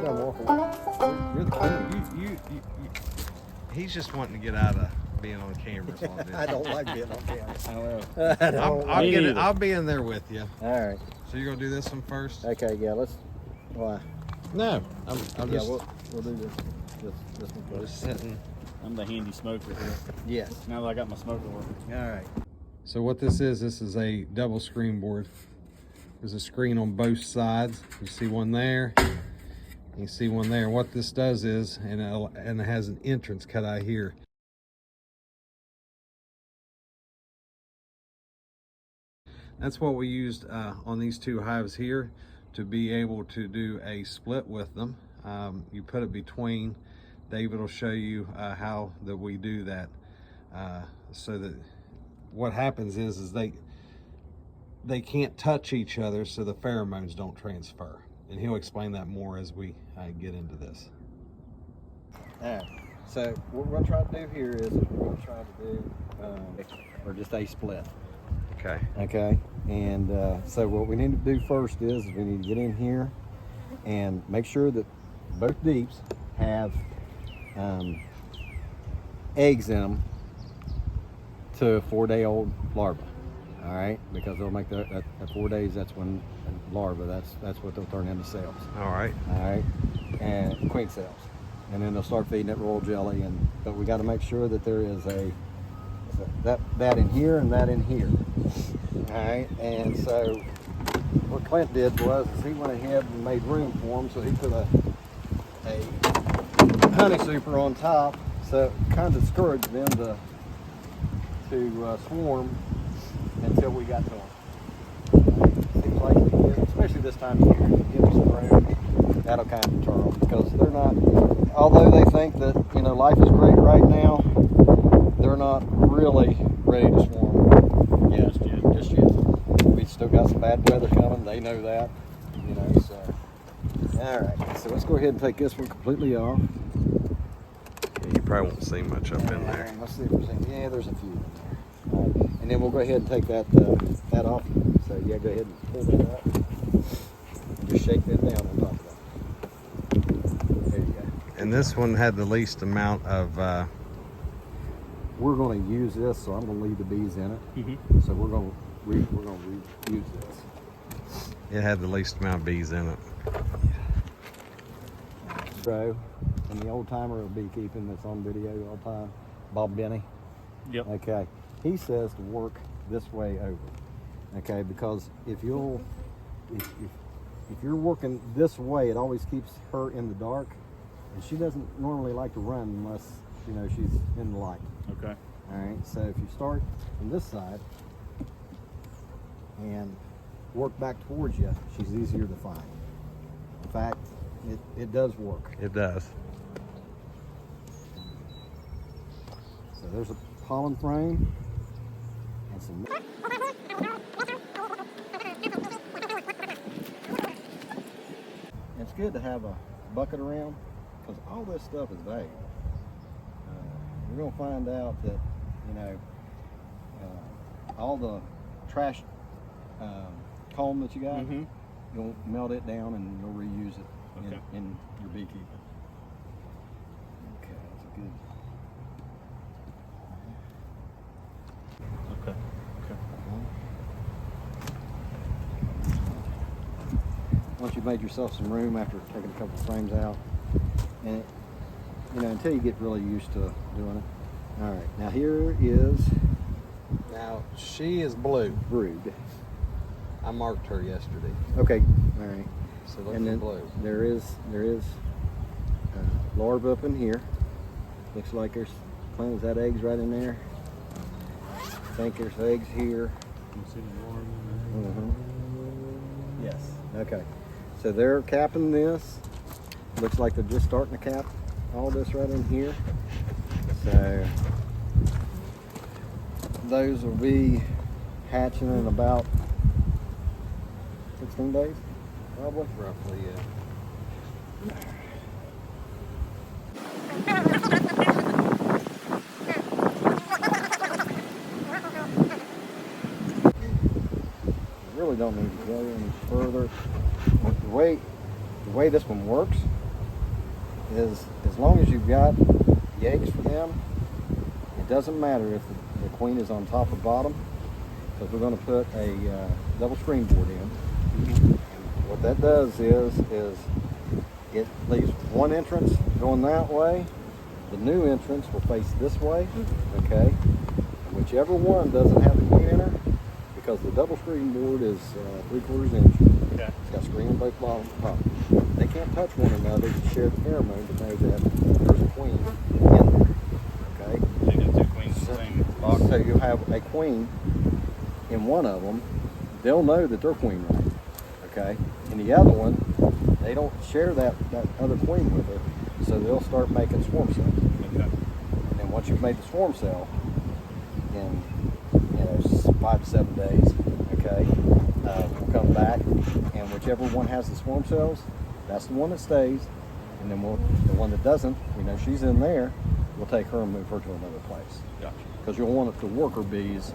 I'm walking. You're the king. He's just wanting to get out of being on camera. So I don't like being on camera. I will. I don't like it. I'll be in there with you. All right. So you're gonna do this one first? Okay. Yeah. Let's. Why? No. I'm Yeah. just. We'll do this. This one first. Just sitting. I'm the handy smoker here. Yes. Now that I got my smoker working. All right. So what this is a double screen board. There's a screen on both sides. You see one there. You see one there. What this does is, and it has an entrance cut out here. That's what we used on these two hives here to be able to do a split with them. You put it between. David will show you how that we do that. So that what happens is they can't touch each other, so the pheromones don't transfer. And he'll explain that more as we get into this. All right. So what we're going to try to do here is we're going to try to do or just a split. Okay. Okay. And so what we need to do first is we need to get in here and make sure that both deeps have eggs in them to a 4-day-old larva. All right, because they'll make that at 4 days. That's when larva. That's what they'll turn into cells. All right. All right, and queen cells, and then they'll start feeding it royal jelly. But we got to make sure that there is that in here and that in here. All right, and so what Clint did was he went ahead and made room for them. So he put a honey super on top, so it kind of discouraged them to swarm until we got to them. Seems like, especially this time of year, give them some room. That'll kind of deter them because they're not. Although they think that life is great right now, they're not really ready to swarm. Yeah, just yet. We still got some bad weather coming. They know that. So. All right. So let's go ahead and take this one completely off. Yeah, you probably won't see much up in there. Let's see if there's any. Yeah, there's a few in there. And then we'll go ahead and take that off. So yeah, go ahead and pull that up. And just shake that down on top of that. There you go. And this one had the least amount of. We're going to use this, so I'm going to leave the bees in it. Mm-hmm. So we're going to reuse this. It had the least amount of bees in it. Bro, and the old timer of beekeeping that's on video all the time, Bob Benny. Yep. Okay. He says to work this way over. Okay, because if you're working this way, it always keeps her in the dark, and she doesn't normally like to run unless she's in the light. Okay. All right. So if you start from this side and work back towards you, she's easier to find. In fact, it does work. It does. So there's a pollen frame and some. It's good to have a bucket around because all this stuff is vague. You're going to find out that all the trash comb that you got, Mm-hmm. you'll melt it down and you'll reuse it in your beekeeping. Okay, that's good. Okay. Once you've made yourself some room after taking a couple of frames out, and until you get really used to doing it. All right, now here is. Now she is blue. Brood. I marked her yesterday. Okay, all right. So look And for then blue. there is larva up in here. Looks like there's Clint, is that eggs right in there? I think there's eggs here. You see the larva in there? Yes. Okay. So they're capping this. Looks like they're just starting to cap all this right in here. So those will be hatching in about 16 days, probably. Roughly, yeah. Really don't need to go any further. The way this one works is as long as you've got the eggs for them, it doesn't matter if the queen is on top or bottom, because we're going to put a double screen board in. What that does is it leaves one entrance going that way. The new entrance will face this way, okay? And whichever one doesn't have the queen in her, because the double screen board is 3/4 inch. Okay. It's got screen on both bottom and top. They can't touch one another to share the pheromone to know that there's a queen in there, okay? So you got two queens in the same box. So you have a queen in one of them, they'll know that they're queen right, okay? In the other one, they don't share that other queen with her, so they'll start making swarm cells. Okay. And then once you've made the swarm cell, in 5 to 7 days, okay, we'll come back, and whichever one has the swarm cells, that's the one that stays, and then the one that doesn't, we know she's in there, we'll take her and move her to another place. Gotcha. Because you'll want the worker bees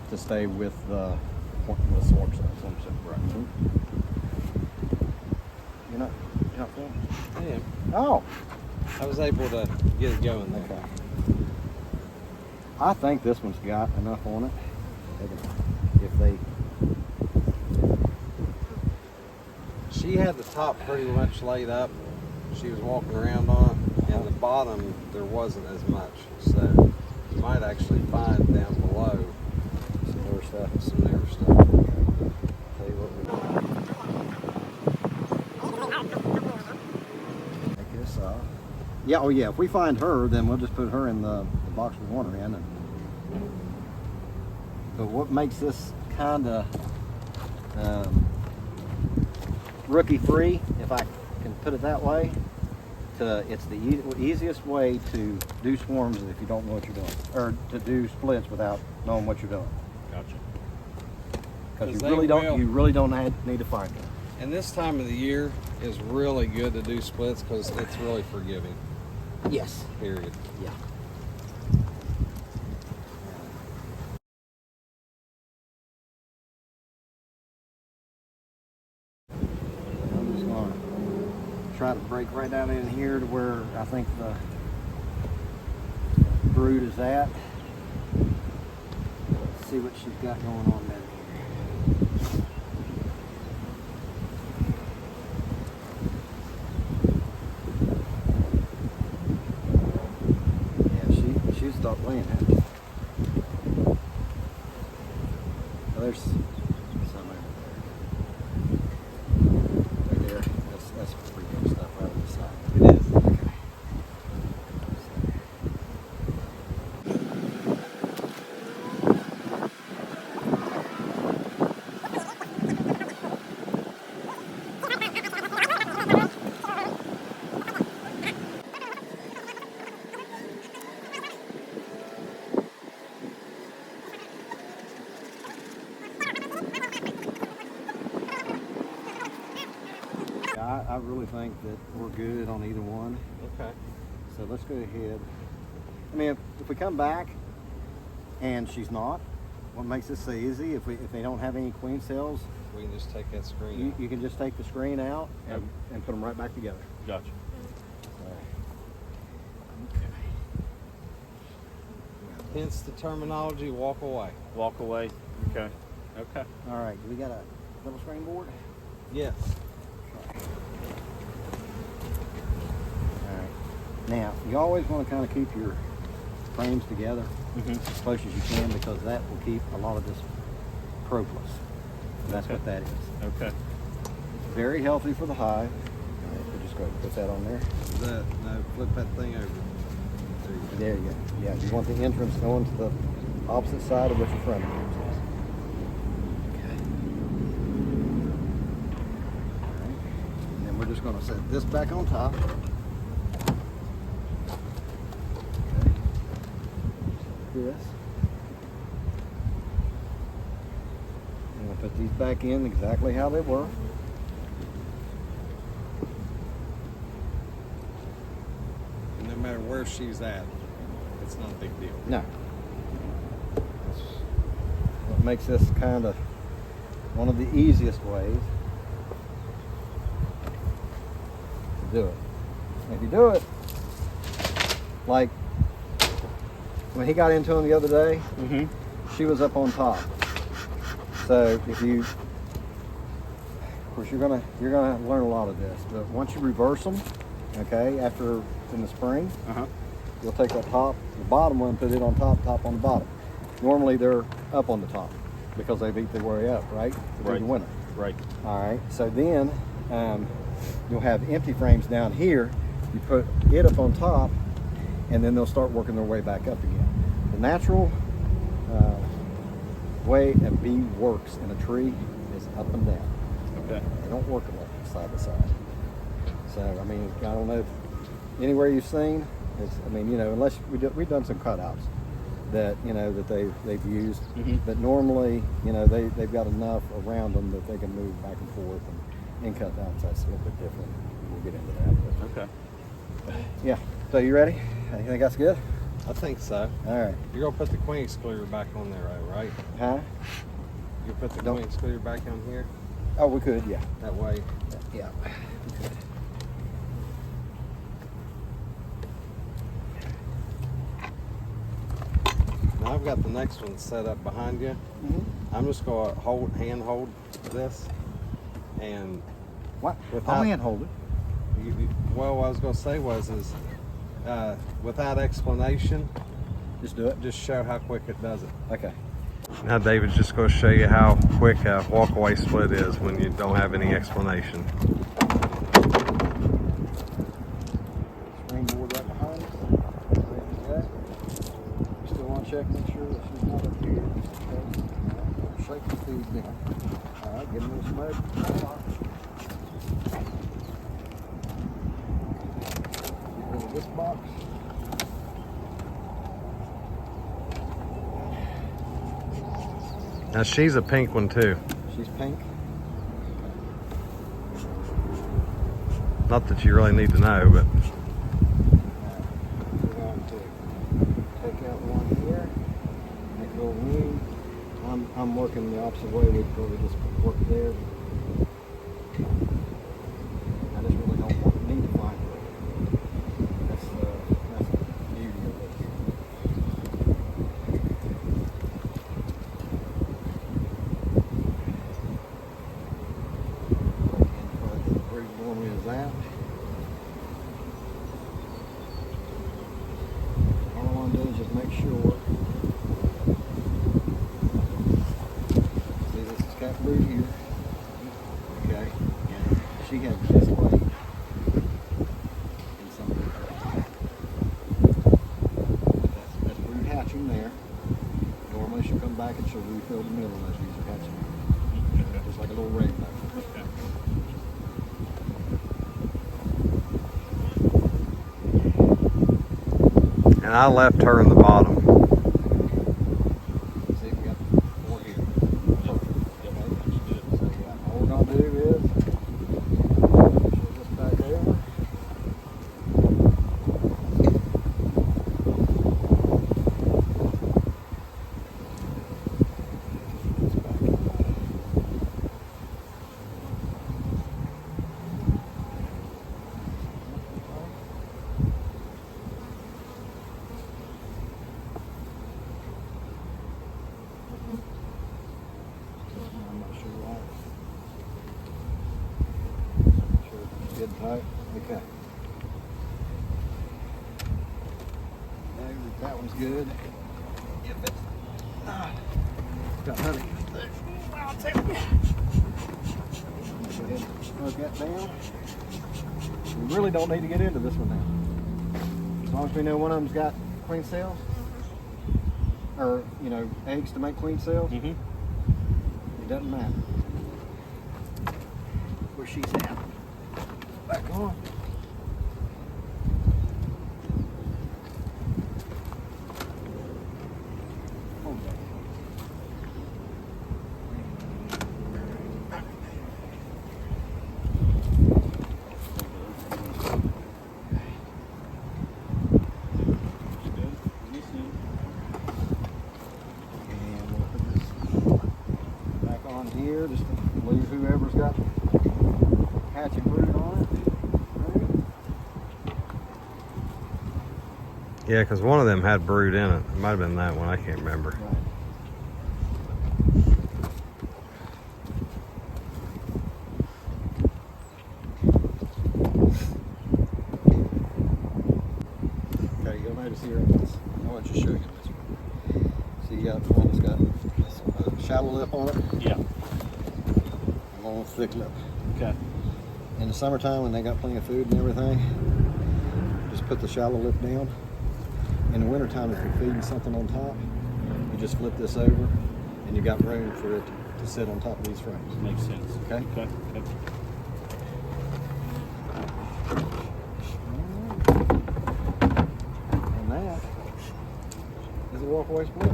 to stay with the swarm cells. Right. You're not feeling? I am. Oh, I was able to get it going there. okay. I think this one's got enough on it. If they, She had the top pretty much laid up. She was walking around on it, and the bottom there wasn't as much. So you might actually find down below some newer stuff. some newer stuff. Tell you what we do. Take this off. Yeah, oh yeah, if we find her, then we'll just put her in the box we want her in. But what makes this kind of rookie free, if I can put it that way, it's the easiest way to do swarms if you don't know what you're doing, or to do splits without knowing what you're doing. Gotcha. Because They you really don't will. need to find them. And this time of the year is really good to do splits because it's really forgiving. Yes. Period. Yeah. I'm just gonna try to break right down in here to where I think the brood is at. See what she's got going on down here. Yeah, she's stopped laying eggs. Oh, there's some over there. Right there. That's pretty good stuff right on the side. It is. Okay. I really think that we're good on either one. Okay. So let's go ahead. I mean, if we come back and she's not, what makes this so easy, if they don't have any queen cells, We can just take that screen. you can just take the screen out and put them right back together. Gotcha. Hence the terminology, walk away. Walk away. Okay. Okay. All right, do we got a double screen board? Yes. All right. Now, you always want to kind of keep your frames together as close as you can, because that will keep a lot of this propolis. That's what that is. Okay. Very healthy for the hive. All right, we'll just go ahead and put that on there. No, flip that thing over. There you go. Yeah, you want the entrance going to the opposite side of what your front entrance is. Okay. All right. And then we're just going to set this back on top. Okay. This. And we'll put these back in exactly how they were. And no matter where she's at, it's not a big deal. No. That's what makes this kind of one of the easiest ways to do it. If you do it, like when he got into them the other day, Mm-hmm. she was up on top. So if you, of course, you're gonna learn a lot of this. But once you reverse them, okay, after in the spring, Uh-huh. you'll take that top, the bottom one, put it on top, top on the bottom. Normally they're up on the top because they've eat their way up, right? Through the winter. Right. All right. So then you'll have empty frames down here. You put it up on top, and then they'll start working their way back up again. The natural way a bee works in a tree is up and down. Okay. They don't work a lot side to side. So I mean, I don't know if anywhere you've seen. I mean, you know, unless we've done some cutouts that you know that they've used, Mm-hmm. but normally, you know, they've got enough around them that they can move back and forth. And in cutouts, that's a little bit different. We'll get into that. Okay. But, yeah. So you ready? You think that's good? I think so. All right. You're gonna put the queen excluder back on there, though, right? Huh? You put the Don't- queen excluder back on here. Oh, we could. Yeah. That way. Yeah. We could. Now I've got the next one set up behind you. Mm-hmm. I'm just gonna hand hold this, and What? Without- I'll hand hold it. well, what I was gonna say was without explanation, Just do it. just show how quick it does it. Okay. Now David's just going to show you how quick a walkaway split is when you don't have any explanation. Springboard right behind us. Ready to go. You still want to check, make sure that she's not up here. Okay. Shake the feed down. All right, give them a little smoke. Get rid of this box. Now she's a pink one too. She's pink. Not that you really need to know, but We're going to take out one here, make a little wing. I'm working the opposite way. We'd probably just work there. I just really don't need to find it. That's the beauty of it. Where you going with that? All I want to do is just make sure. See, this is cat blue here. Okay. And she had this way. And some of that's brood hatching there. Normally she'll come back and she'll refill the middle as these are hatching. Just like a little rainbow. and I left her in the bottom. See, we got 4 here. Perfect. Okay. So yeah, all we're gonna do is push this back over. This back. I'm not sure why. Sure it's good tight. Okay. That one's good. If it's not, got honey. I'll take it. Go ahead and plug that down. We really don't need to get into this one now. As long as we know one of them's got queen cells, or you know, eggs to make queen cells. Mm-hmm. It doesn't matter where she's at. Back on. Hold that. And we'll put this back on here, just to leave whoever's got hatching brood on it. Yeah, because one of them had brood in it. It might have been that one. I can't remember. Right. Okay, you'll notice here, I want you to show you this one. See, you got one that's got this shallow lip on it, Yeah. a long thick lip. Okay. In the summertime when they got plenty of food and everything, just put the shallow lip down. In the wintertime, if you're feeding something on top, you just flip this over and you got room for it to sit on top of these frames. Makes sense. Okay? Okay. Okay. And that is a walkaway split.